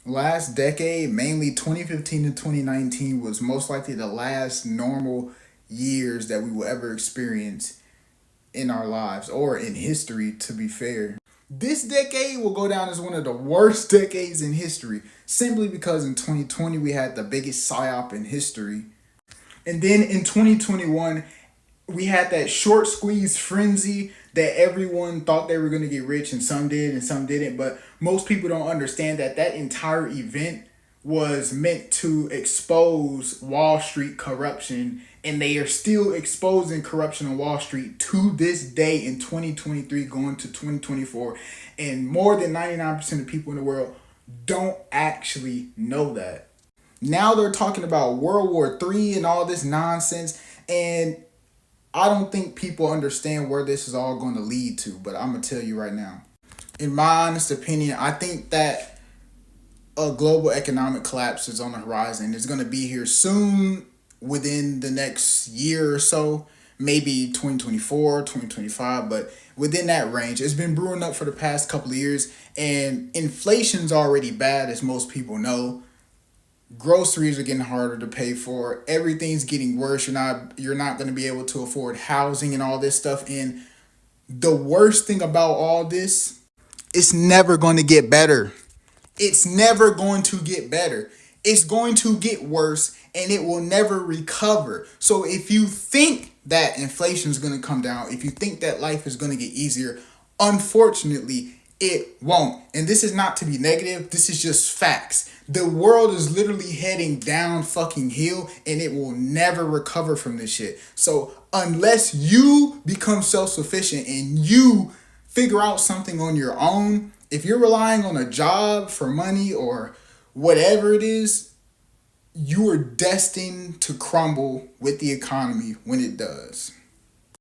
Last decade, mainly 2015 to 2019, was most likely the last normal years that we will ever experience in our lives or in history, to be fair. This decade will go down as one of the worst decades in history simply because in 2020 we had the biggest psyop in history. And then in 2021, we had that short squeeze frenzy that everyone thought they were going to get rich and some did and some didn't. But most people don't understand that that entire event was meant to expose Wall Street corruption, and they are still exposing corruption on Wall Street to this day in 2023 going to 2024. And more than 99% of people in the world don't actually know that. Now they're talking about World War III and all this nonsense, and I don't think people understand where this is all going to lead to, but I'm going to tell you right now. In my honest opinion, I think that a global economic collapse is on the horizon. It's going to be here soon, within the next year or so, maybe 2024, 2025, but within that range. It's been brewing up for the past couple of years, and inflation's already bad, as most people know. Groceries are getting harder to pay for. Everything's getting worse. You're not going to be able to afford housing and all this stuff. And the worst thing about all this, it's never going to get better. It's never going to get better. It's going to get worse and it will never recover. So if you think that inflation is going to come down, if you think that life is going to get easier, unfortunately, it won't. And this is not to be negative. This is just facts. The world is literally heading down fucking hill and it will never recover from this shit. So unless you become self-sufficient and you figure out something on your own, if you're relying on a job for money or whatever it is, you are destined to crumble with the economy when it does.